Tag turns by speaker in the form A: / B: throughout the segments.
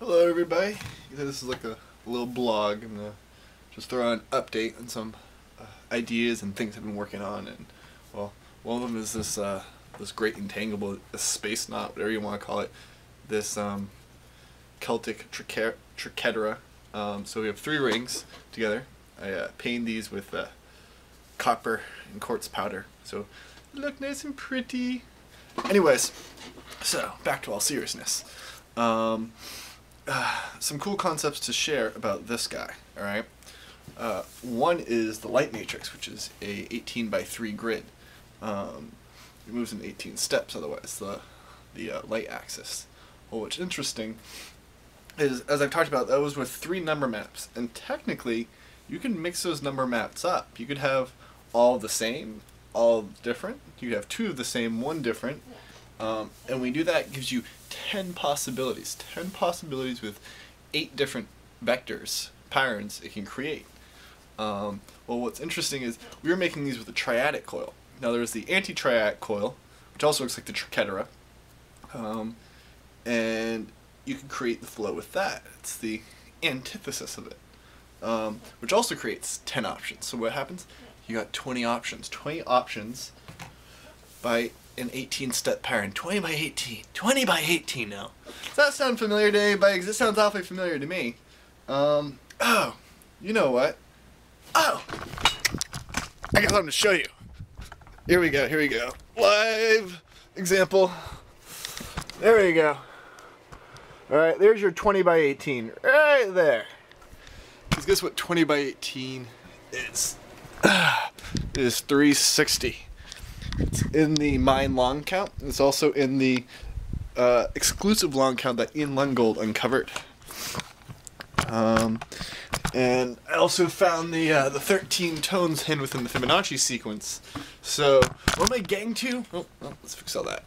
A: Hello everybody. This is like a little blog. I'm gonna just throw out an update on some ideas and things I've been working on, and well, one of them is this great entanglable, this space knot, whatever you want to call it, this Celtic triquetera. So we have 3 rings together. I painted these with copper and quartz powder, so they look nice and pretty. Anyways, so back to all seriousness. Some cool concepts to share about this guy, alright? One is the light matrix, which is a 18 by 3 grid. It moves in 18 steps, otherwise, the light axis. Well, what's interesting is, as I've talked about, that was with 3 number maps, and technically, you can mix those number maps up. You could have all the same, all different. You could have 2 of the same, 1 different. And when we do that, it gives you 10 possibilities. 10 possibilities with 8 different vectors, patterns it can create. Well, what's interesting is we were making these with a triadic coil. Now there's the anti-triadic coil, which also looks like the triquetera. And you can create the flow with that. It's the antithesis of it, which also creates 10 options. So what happens? You got 20 options. 20 options by an 18-step pattern. 20 by 18. 20 by 18 now. Does that sound familiar to anybody? Because it sounds awfully familiar to me. Oh, you know what? Oh! I got something to show you. Here we go, here we go. Live example. There we go. Alright, there's your 20 by 18. Right there. Because guess what 20 by 18 is? It is 360. It's in the Mayan long count. It's also in the exclusive long count that Ian Lungold uncovered. And I also found the 13 tones hidden within the Fibonacci sequence. So, what am I getting to? Oh, let's fix all that.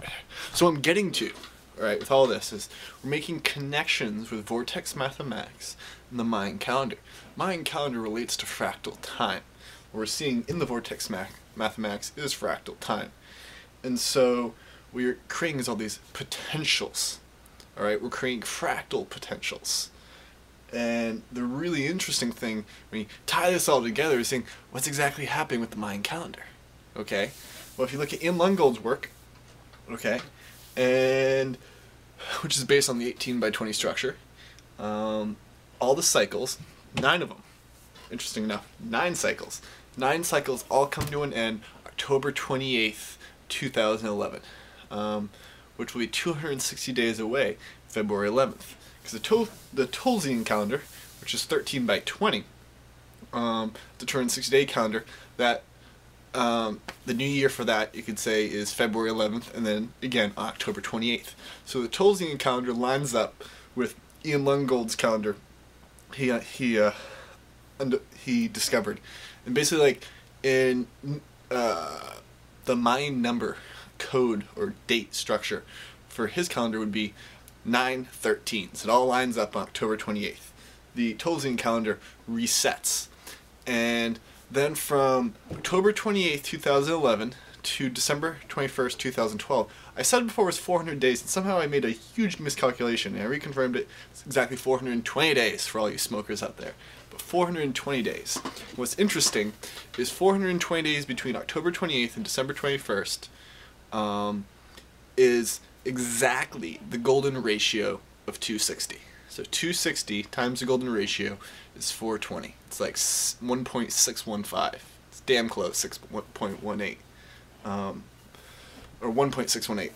A: So what I'm getting to, alright, with all this is we're making connections with Vortex mathematics and the Mayan calendar. Mayan calendar relates to fractal time. What we're seeing in the Vortex mathematics is fractal time. And so we're creating all these potentials. Alright, we're creating fractal potentials. And the really interesting thing, when you tie this all together, is saying, what's exactly happening with the Mayan calendar? Okay? Well, if you look at Ian Lungold's work, okay, and which is based on the 18 by 20 structure, all the cycles, 9 of them, interesting enough, 9 cycles. 9 cycles all come to an end October 28th, 2011, which will be 260 days away, February 11th. Because the Tolzian calendar, which is 13 by 20, the 260-day calendar, that the new year for that, you could say, is February 11th, and then again October 28th. So the Tolzian calendar lines up with Ian Lungold's calendar. He discovered, and basically, like in the Mayan number code or date structure for his calendar would be 9/13. So it all lines up on October 28th. The Tolzian calendar resets, and then from October 28th, 2011 to December 21st, 2012, I said before it was 400 days, and somehow I made a huge miscalculation, and I reconfirmed it. It's exactly 420 days for all you smokers out there. But 420 days. What's interesting is 420 days between October 28th and December 21st is exactly the golden ratio of 260. So 260 times the golden ratio is 420. It's like 1.615. It's damn close, 6.18. Or 1.618.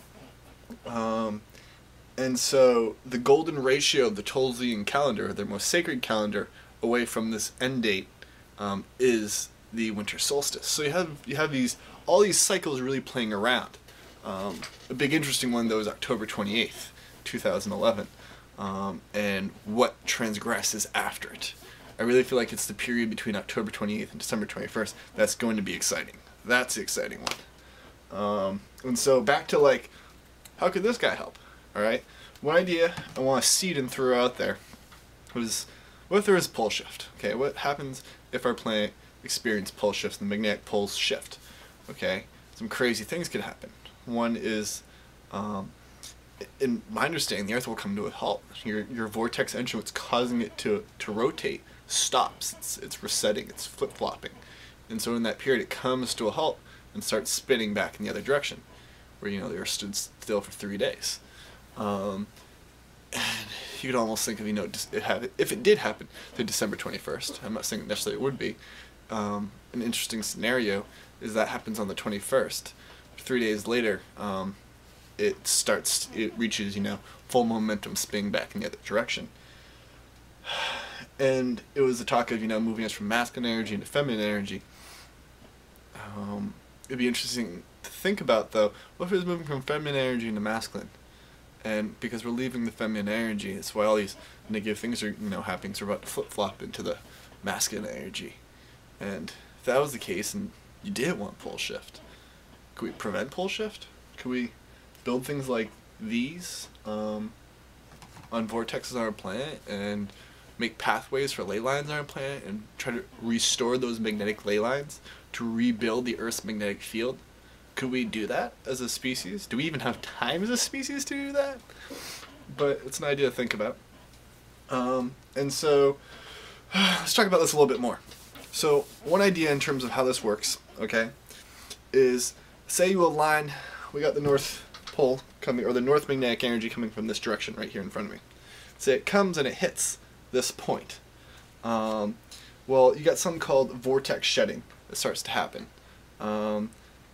A: And so the golden ratio of the Tolzian calendar, their most sacred calendar, away from this end date, is the winter solstice. So you have all these cycles really playing around. A big interesting one though is October 28th, 2011, and what transgresses after it. I really feel like it's the period between October 28th and December 21st that's going to be exciting. That's the exciting one. And so back to, like, how could this guy help? Alright, one idea I want to seed and throw out there was, what if there is pole shift? Okay, what happens if our planet experiences pole shifts, the magnetic poles shift? Okay, some crazy things could happen. One is in my understanding, the Earth will come to a halt. Your vortex engine, what's causing it to rotate, stops. It's resetting. It's flip-flopping. And so in that period, it comes to a halt and starts spinning back in the other direction, where, you know, the Earth stood still for 3 days. And you could almost think of, you know, if it did happen to December 21st, I'm not saying necessarily it would be, an interesting scenario is that happens on the 21st. 3 days later, it reaches, you know, full momentum spinning back in the other direction. And it was the talk of, you know, moving us from masculine energy into feminine energy. It'd be interesting to think about, though, what if it was moving from feminine energy into masculine? And because we're leaving the feminine energy, that's why all these negative things are, you know, happening, so we're about to flip-flop into the masculine energy. And if that was the case, and you did want pole shift, could we prevent pole shift? Could we build things like these on vortexes on our planet and make pathways for ley lines on our planet and try to restore those magnetic ley lines to rebuild the Earth's magnetic field? Could we do that as a species? Do we even have time as a species to do that? But it's an idea to think about. And so, let's talk about this a little bit more. So, one idea in terms of how this works, okay, is say you align, we got the North Pole coming, or the North magnetic energy coming from this direction right here in front of me. Say it comes and it hits this point. Well, you got something called vortex shedding that starts to happen.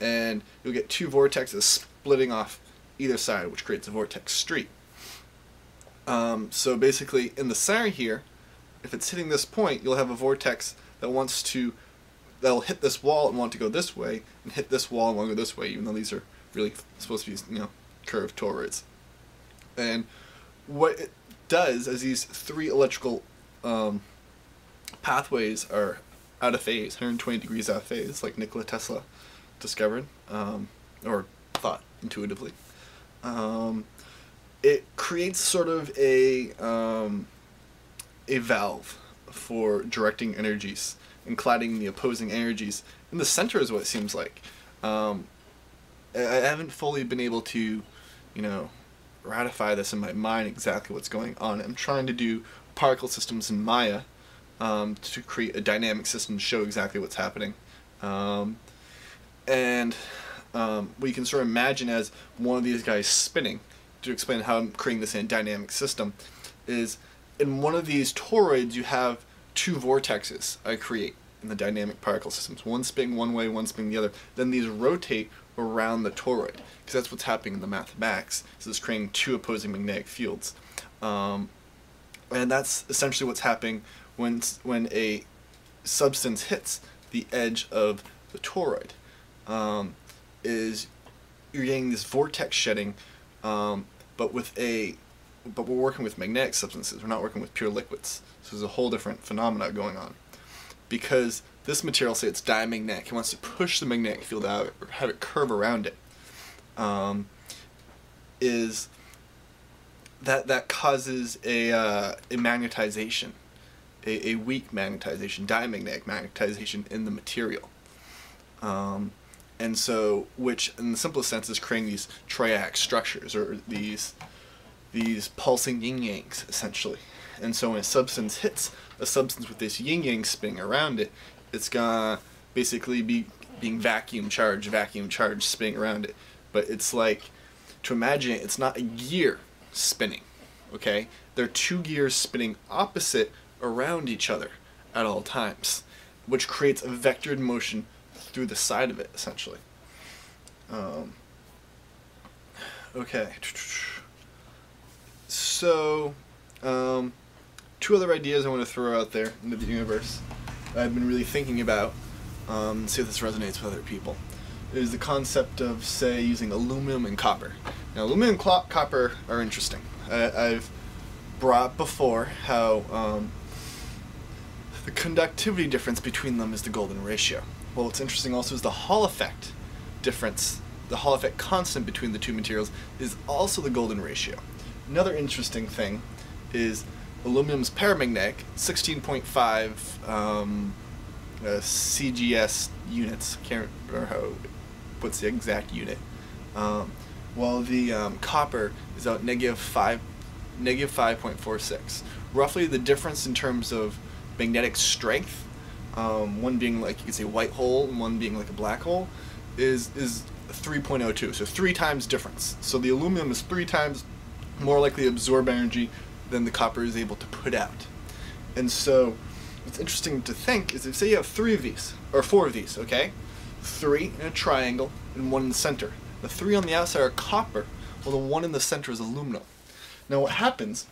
A: And you'll get two vortexes splitting off either side, which creates a vortex street. So basically, in the center here, if it's hitting this point, you'll have a vortex that'll hit this wall and want to go this way, and hit this wall and want to go this way, even though these are really supposed to be, you know, curved toroids. And what it does is these three electrical pathways are out of phase, 120 degrees out of phase, like Nikola Tesla discovered, or thought intuitively. It creates sort of a valve for directing energies and colliding the opposing energies. In the center is what it seems like. I haven't fully been able to, you know, ratify this in my mind exactly what's going on. I'm trying to do particle systems in Maya to create a dynamic system to show exactly what's happening. And what you can sort of imagine as one of these guys spinning, to explain how I'm creating this in a dynamic system, is in one of these toroids you have two vortexes I create in the dynamic particle systems. One spinning one way, one spinning the other. Then these rotate around the toroid, because that's what's happening in the mathematics. So it's creating two opposing magnetic fields. And that's essentially what's happening when a substance hits the edge of the toroid. Is you're getting this vortex shedding, but we're working with magnetic substances. We're not working with pure liquids. So there's a whole different phenomena going on. Because this material, say it's diamagnetic, it wants to push the magnetic field out or have it curve around it. Is that causes a magnetization, a weak magnetization, diamagnetic magnetization in the material. And so, which in the simplest sense is creating these triac structures, or these pulsing yin-yangs, essentially. And so when a substance hits a substance with this yin-yang spinning around it, it's gonna basically be being vacuum charged, spinning around it. But it's like, to imagine it, it's not a gear spinning, okay? They're two gears spinning opposite around each other at all times, which creates a vectored motion through the side of it, essentially. Okay. So, two other ideas I want to throw out there into the universe that I've been really thinking about, see if this resonates with other people, is the concept of, say, using aluminum and copper. Now, aluminum and copper are interesting. I've brought before how the conductivity difference between them is the golden ratio. Well, what's interesting also is the Hall effect difference, the Hall effect constant between the two materials is also the golden ratio. Another interesting thing is aluminum's paramagnetic, 16.5 CGS units, can't remember what's the exact unit, while the copper is out negative 5.46. Roughly the difference in terms of magnetic strength, one being like you could say white hole and one being like a black hole, is 3.02. So 3 times difference. So the aluminum is 3 times more likely to absorb energy than the copper is able to put out. And so what's interesting to think is if say you have 3 of these, or 4 of these, okay? 3 in a triangle and 1 in the center. The 3 on the outside are copper, while the 1 in the center is aluminum. Now what happens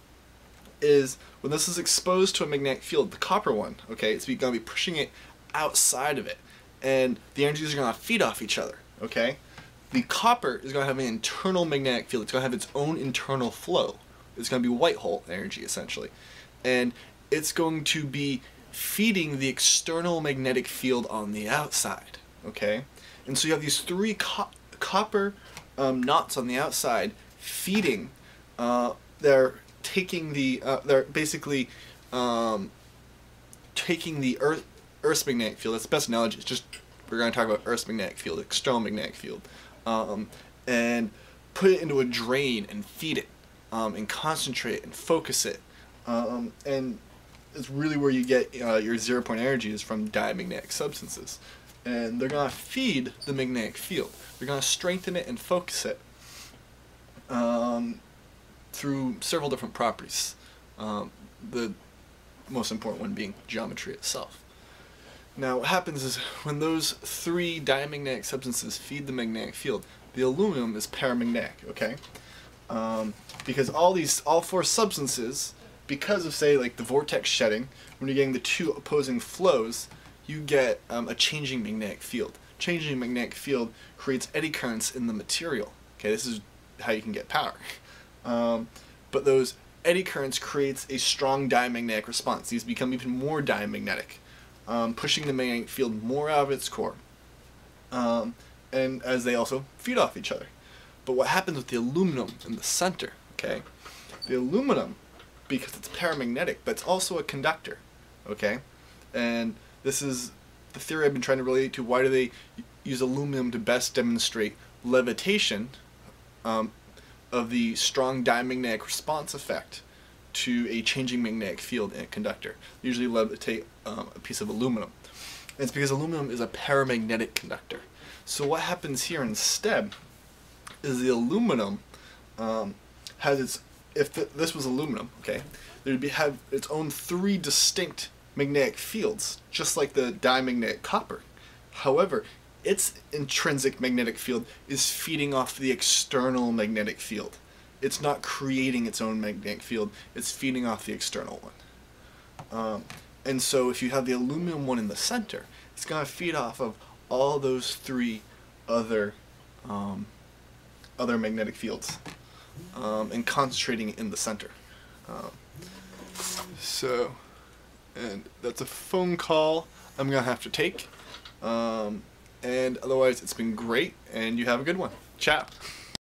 A: is when this is exposed to a magnetic field, the copper one, okay, it's going to be pushing it outside of it, and the energies are going to feed off each other, okay? The copper is going to have an internal magnetic field. It's going to have its own internal flow. It's going to be white hole energy, essentially. And it's going to be feeding the external magnetic field on the outside, okay? And so you have these 3 copper knots on the outside feeding, they're basically taking the Earth's magnetic field. That's the best analogy. It's just, we're going to talk about Earth's magnetic field, external magnetic field, and put it into a drain and feed it, and concentrate it and focus it, and it's really where you get your 0-point energy is from diamagnetic substances. And they're going to feed the magnetic field. They're going to strengthen it and focus it through several different properties. The most important one being geometry itself. Now what happens is when those 3 diamagnetic substances feed the magnetic field, the aluminum is paramagnetic, okay? Because all 4 substances, because of say like the vortex shedding, when you're getting the 2 opposing flows, you get a changing magnetic field. Changing magnetic field creates eddy currents in the material. Okay, this is how you can get power. But those eddy currents creates a strong diamagnetic response. These become even more diamagnetic, pushing the magnetic field more out of its core, and as they also feed off each other. But what happens with the aluminum in the center, okay? The aluminum, because it's paramagnetic, but it's also a conductor, okay? And this is the theory I've been trying to relate to. Why do they use aluminum to best demonstrate levitation of the strong diamagnetic response effect to a changing magnetic field in a conductor? They usually levitate a piece of aluminum. And it's because aluminum is a paramagnetic conductor. So what happens here instead is the aluminum has its, this was aluminum, okay, there'd have its own 3 distinct magnetic fields, just like the diamagnetic copper. However, its intrinsic magnetic field is feeding off the external magnetic field. It's not creating its own magnetic field, it's feeding off the external one. And so if you have the aluminum one in the center, it's going to feed off of all those 3 other magnetic fields, and concentrating it in the center. And that's a phone call I'm going to have to take. And otherwise, it's been great, and you have a good one. Ciao.